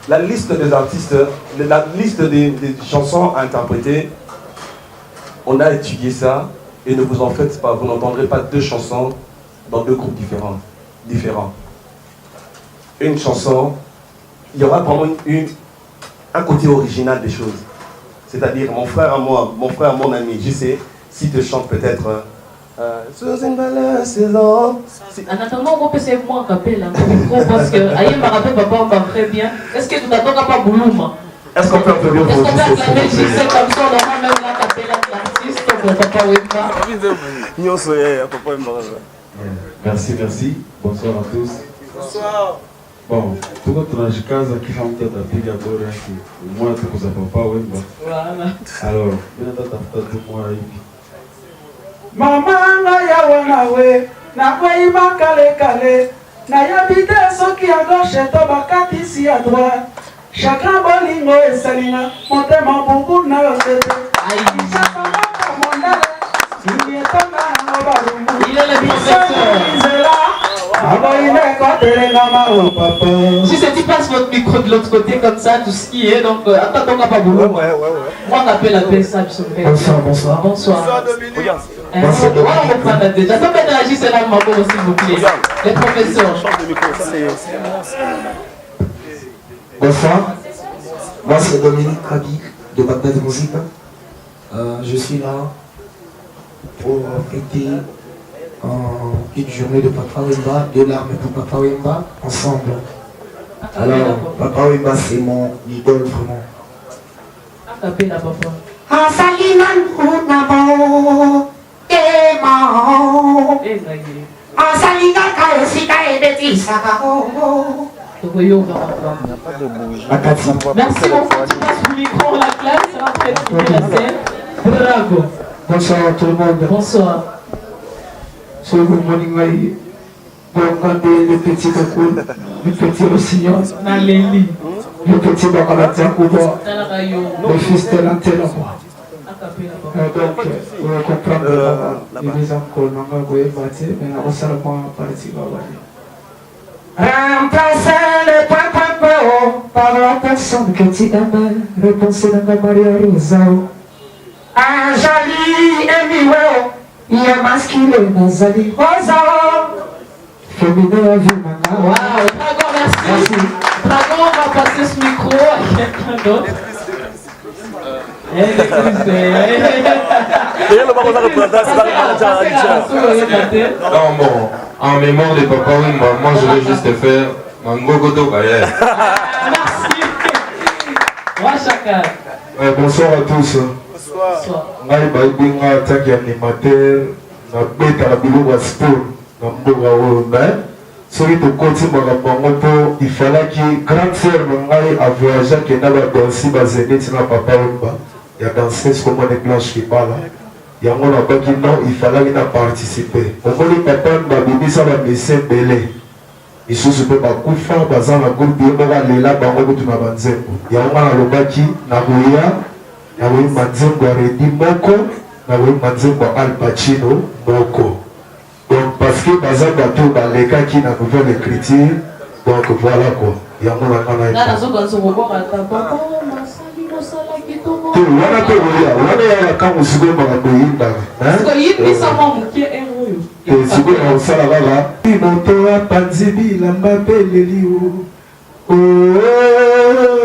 la liste des artistes, la liste des chansons à interpréter, on a étudié ça et ne vous en faites pas, vous n'entendrez pas deux chansons dans deux groupes différents. Une chanson, il y aura vraiment un côté original des choses. C'est-à-dire mon frère à moi, mon ami, je sais, si te chante peut-être sous une belle saison. En attendant, on peut se voir rappeler parce que Aïe m'a rappelé papa va très bien. Est-ce que tu t'attends pas Boulouma? Est-ce qu'on peut applaudir pour Est-ce qu'on peut acclamer c'est comme ça, on aura même la capella de l'artiste pour Papa Wemba. Merci. Bonsoir à tous. Bonsoir. Bon, tuko tunashikaza kila mtu atapiga bora yake. Mmoja tuko za Papa Wemba. Voilà. Alors, mimi natafuta tu mmoja hivi. Mama na ya wanawe na kwaiba kale na yabite soki à gauche to bakati si à droite. Chacun bolingo esalinga motema bubu na otete. Il est le bienfaiteur. Si c'est tu passes votre micro de l'autre côté comme ça, tout ce qui est, donc attends, on n'a pas boulot. Ouais. Moi on appelle la PSA, Bonsoir. Bonsoir. On va prendre déjà. Ça peut réagir, c'est là, maman, s'il vous plaît. Les professeurs. Bonsoir. Moi, c'est Dominique Rabi de Bagdad Musique. Je suis là pour fêter une journée de Papa Wemba, de larmes pour Papa Wemba, ensemble. Alors, Papa Wemba, c'est mon idole vraiment. Merci beaucoup, tu passes le micro, la classe, c'est en train de quitter la scène. Bravo. Bonsoir à tout le monde. Bonsoir. Good morning, le petit Kakoul, le petit Rossignol, le petit Bakalatia Kouba, le fils de l'antenne. Donc, vous comprendre les encore n'ont pas battu, mais on s'en rend partie. Remplacer le papa par la personne que tu aimes, repensez dans la Maria Rosao. Un joli ennemi, il y a masculin, Nazali Rosa. Féminin, vie, maman. Waouh, Dragon, merci. Dragon, on va passer ce micro à quelqu'un d'autre. Non, bon, en mémoire de Papa Wemba, moi je vais juste faire Mangogodo Bayer. Merci. Moi, chacun. Bonsoir à tous. Bonsoir. Ngai baibinga taki animateur na beta la biloko ya sport na mboka oyo mais soki tokoti makambo yango mpo ifalaki grande sœur na ngai avoyage akenda badansi bazengeti na Papa Wemba ya danseuse komone Blanche Kibala yango nabaki non ifalaki na participe omoni Papa Wemba babimisa bamesi ebele lisusu mpe bakufa baza na groupe ye moko alela bango kutu na banzembo yango nga nalobaki nakoya nakoyimba nzembo ya Redi moko nakoyimba nzembo ya Al Pacino moko donc parce que baza bato balekaki na nouvelle écriture donc voilà quoi yango wana mpe kolia wana yaka kango sikoyo makambo eyindaka sikoyo na kosala kaka moto apanzi bilamba peleli o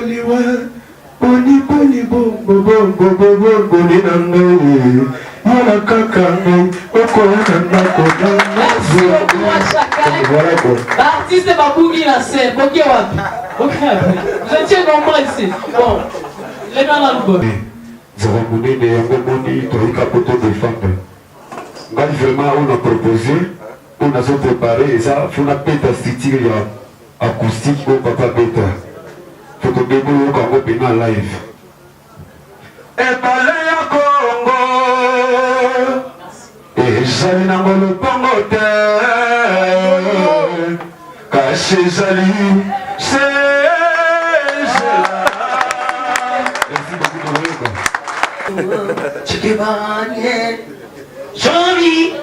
liwa Boni bongo nina ngai Yala kaka ngai Oko nanda koda Merci beaucoup à chacun. Voilà quoi. L'artiste va bouger la scène. Ok, vous étiez nombreux ici. Bon, les dans l'album. Zaramounine yango moni toyika poto défendre. Ngai vraiment on a proposé, on a so préparé et ça funa peta structure ya acoustique au Papa Beta. Faut que nous kango pena live. Ebale ya Congo. Ezali na lopango te. Kashi ezali Joli.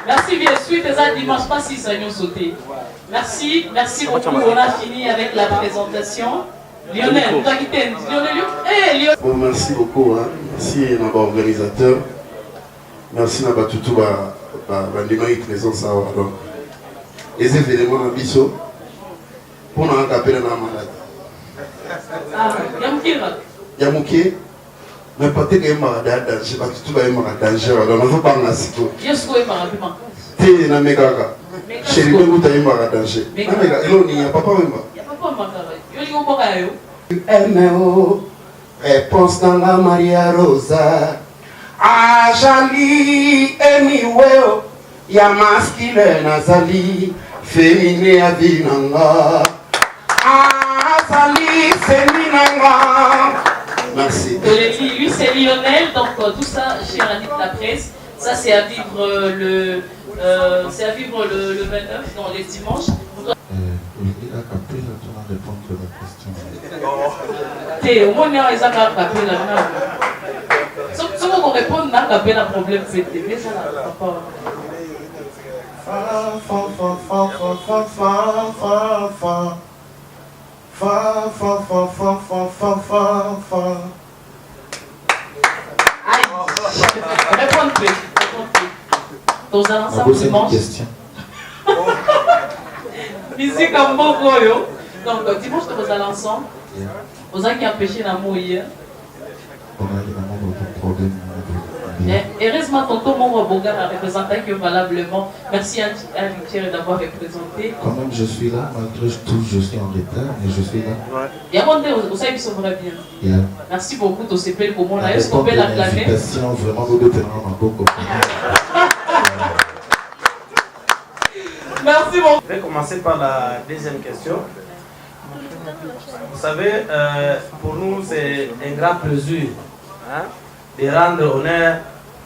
Merci bien sûr, déjà dimanche pas si ça nous sauté. Merci, merci beaucoup. On a fini avec la présentation. Lionel, tu as quitté. Lionel, bon, merci beaucoup. Hein. Merci à l'organisateur. Merci à Batutu, à présence. Donc, les événements ambitieux pour nous appeler dans la malade. Ah, Yamouké, mais peut-être qu'il y a un danger, parce que tout va y avoir un danger. Donc, on ne veut pas en assister. Qu'est-ce qu'il y a T'es na megaga. Chérie, vous t'as eu un danger. Il n'y a pas de MO, réponse dans la Maria Rosa. Ajali, anyway, ya masculine nazali, féminin à vinanga. Azali, féminanga. Merci. Lui c'est Lionel, donc tout ça, cher ami de la presse, ça c'est à vivre le 29, dans les dimanches. Il a capté là, tu vas répondre à la question. T'es au moins il y a un capé là. Si on répond, on a capé le problème, c'est mais ça là, papa. Réponds plus. Dans un ensemble dimanche. Musique en bon goyo. Donc, dimanche, vous allez ensemble. Vous avez empêché l'amour hier. Heureusement, tonton Momo Bogar a représenté que valablement. Merci à Thierry d'avoir représenté. Quand même, je suis là, malgré tout, je suis en retard, mais je suis là. Et avant de vous savez, ça va bien. Merci beaucoup de ce bel moment. Est-ce qu'on peut l'acclamer? Vraiment, vous êtes beaucoup. Merci beaucoup. Je vais commencer par la deuxième question. Vous savez, pour nous, c'est un grand plaisir de rendre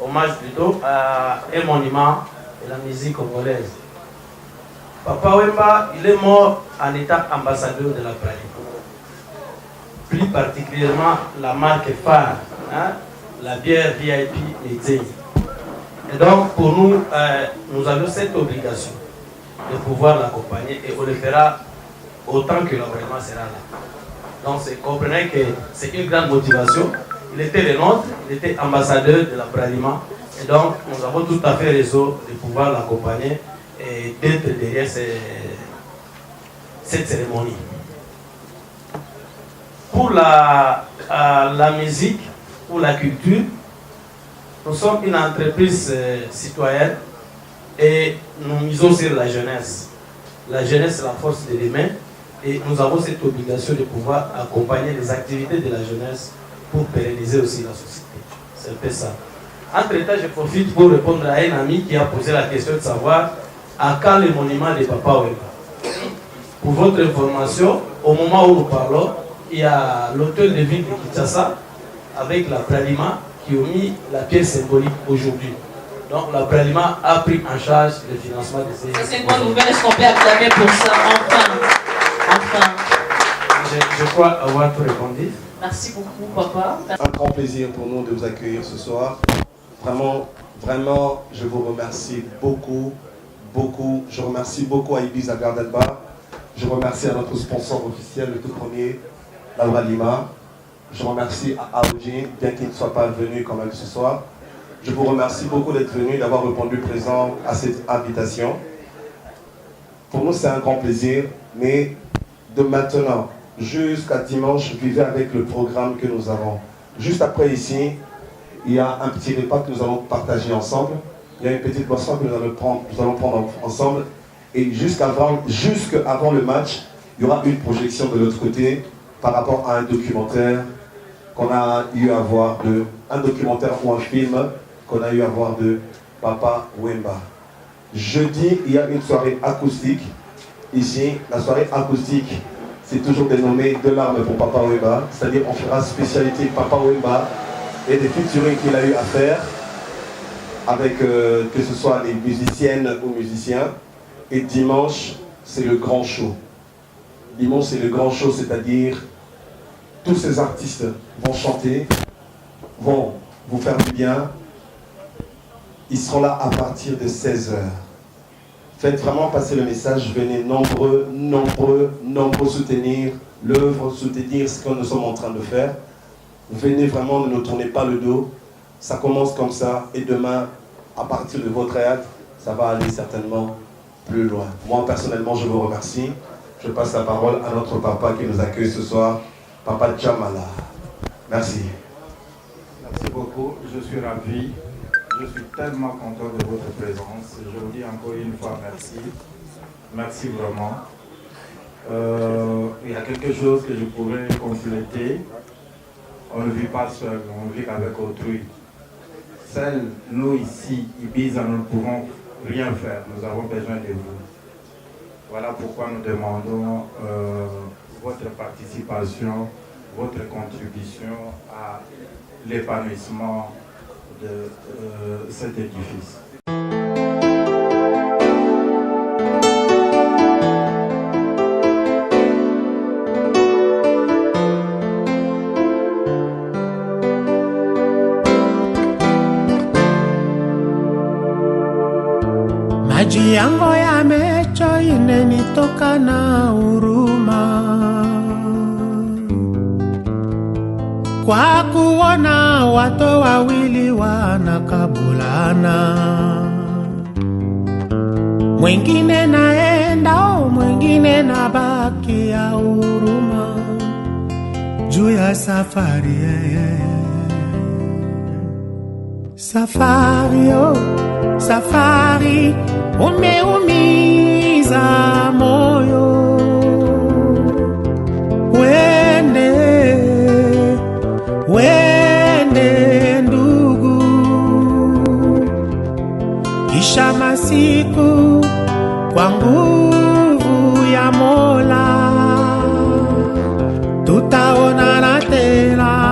hommage plutôt à un monument de la musique congolaise. Papa Wemba, il est mort en étant ambassadeur de la Bralima. Plus particulièrement la marque phare, la bière VIP Mété. Et donc, pour nous, nous avons cette obligation de pouvoir l'accompagner et on le fera autant que la Bralima sera là. Donc, comprenez que c'est une grande motivation. Il était le nôtre, il était ambassadeur de la Bralima. Et donc, nous avons tout à fait raison de pouvoir l'accompagner et d'être derrière cette cérémonie. Pour la musique, pour la culture, nous sommes une entreprise citoyenne et nous misons sur la jeunesse. La jeunesse, c'est la force de demain et nous avons cette obligation de pouvoir accompagner les activités de la jeunesse pour pérenniser aussi la société. C'est un peu ça. Entre-temps, je profite pour répondre à un ami qui a posé la question de savoir à quand le monument de Papa Wemba. Pour votre information, au moment où nous parlons, il y a l'hôtel de ville de Kinshasa avec la Bralima qui a mis la pièce symbolique aujourd'hui. Donc la Bralima a pris en charge le financement de ces... C'est une bonne nouvelle, est-ce qu'on peut acclamer pour ça? Enfin. Je crois avoir tout répondu. Merci beaucoup, papa. Un grand plaisir pour nous de vous accueillir ce soir. Vraiment, je vous remercie beaucoup. Je remercie beaucoup à Ibiza Garden Bar. Je remercie à notre sponsor officiel, le tout premier, la Bralima. Je remercie à Aoudji, bien qu'il ne soit pas venu quand même ce soir. Je vous remercie beaucoup d'être venu, d'avoir répondu présent à cette invitation. Pour nous, c'est un grand plaisir, mais de maintenant jusqu'à dimanche, vivez avec le programme que nous avons. Juste après ici, il y a un petit repas que nous allons partager ensemble. Il y a une petite boisson que nous allons prendre ensemble. Et jusqu'avant le match, il y aura une projection de l'autre côté par rapport à un documentaire qu'on a eu à voir un documentaire ou un film qu'on a eu à voir de Papa Wemba. Jeudi, il y a une soirée acoustique. Ici, la soirée acoustique, c'est toujours dénommé de larmes pour Papa Wemba. C'est-à-dire on fera spécialité Papa Wemba et des featuring qu'il a eu à faire avec que ce soit les musiciennes ou musiciens. Et dimanche, c'est le grand show. Dimanche, c'est le grand show, c'est-à-dire tous ces artistes vont chanter, vont vous faire du bien. Ils seront là à partir de 16h. Faites vraiment passer le message, venez nombreux soutenir l'œuvre, soutenir ce que nous sommes en train de faire. Venez vraiment, ne nous tournez pas le dos. Ça commence comme ça et demain, à partir de votre théâtre, ça va aller certainement plus loin. Moi, personnellement, je vous remercie. Je passe la parole à notre papa qui nous accueille ce soir, Papa Chamala. Merci. Merci beaucoup, je suis ravi. Je suis tellement content de votre présence. Je vous dis encore une fois merci. Merci vraiment. Il y a quelque chose que je pourrais compléter. On ne vit pas seul, on vit avec autrui. Seuls, nous ici, Ibiza, nous ne pouvons rien faire. Nous avons besoin de vous. Voilà pourquoi nous demandons votre participation, votre contribution à l'épanouissement de cet édifice. Maji yangu yamecho inenitoka na huruma kwa kuona watu wawili wanakabulana, mwingine naye anaenda mwingine na baki ya huruma juu ya safari. Safari, oh, safari, umeumiza moyo. Wende, wende ndugu, kisha masiku kwa nguvu ya Mola tutaonana tena.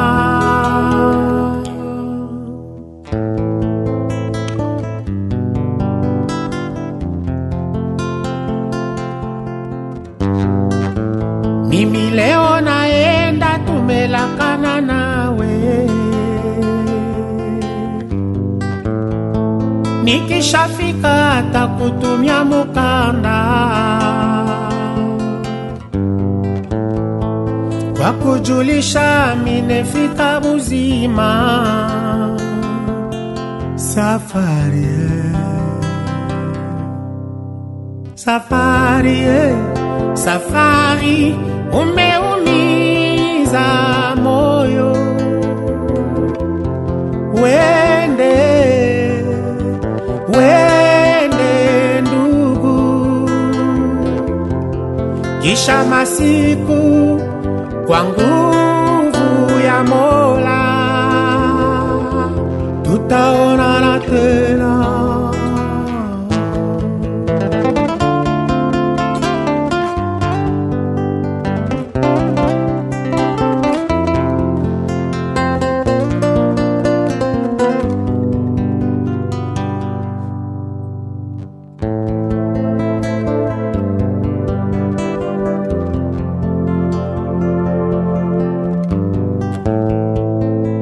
Mimi leo naenda, tumelakana nawe. Nikishafika atakutumia mukanda kwa kujulisha minefika buzima. Safari, safari, safari, umeumiza moyo. Wende, wende ndugu, kisha masiku kwa nguvu ya Mola tutaonana tena.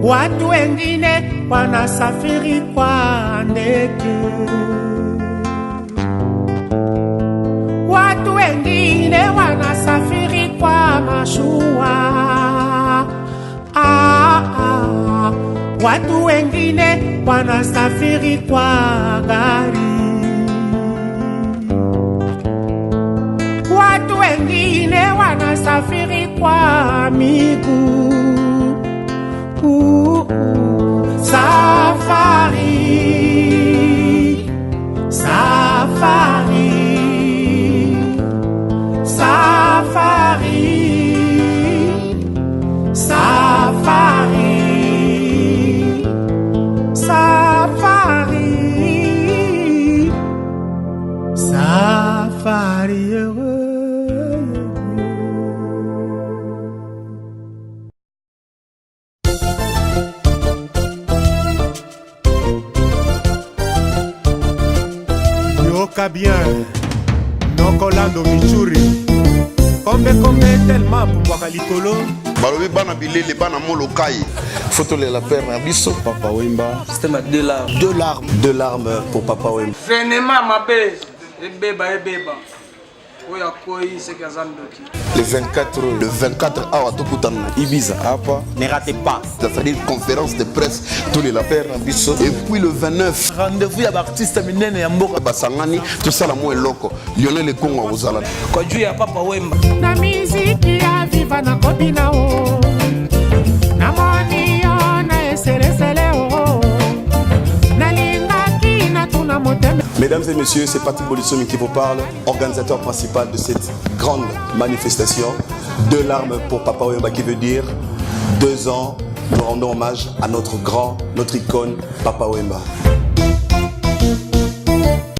Watu wengine wanasafiri kwa ndege, watu wengine wanasafiri kwa mashua. Watu wengine wanasafiri kwa gari, watu wengine wanasafiri kwa miguu. Safari, safari, safari, safari, safari, safari. Bien, Nokolando Michuri, Kombe tellement pour Likolo. Balobi bana bilele bana molokai. Photo de la père Nabiso, Papa Wemba. C'était ma 2 larmes. 2 larmes. 2 larmes pour Papa Wemba. Venez-moi ma belle. Ebeba. Le 24 awa Tokutana Ibiza Apa. Ne ratez pas. Ça veut dire conférence de presse tous les lapins Nabiso. Et puis le 29 rendez-vous ya artiste minene ya mboka Basangani tout ça la mo eloko Lionel Ekongo ozala. Kwa juu ya Papa Wemba. Na miziki ya viva na kobina o. Na moni yo na eseresele o. Na lingaki na tuna motema. Mesdames et messieurs, c'est Patrick Bolissomi qui vous parle, organisateur principal de cette grande manifestation. 2 larmes pour Papa Wemba qui veut dire 2 ans, nous rendons hommage à notre icône, Papa Wemba.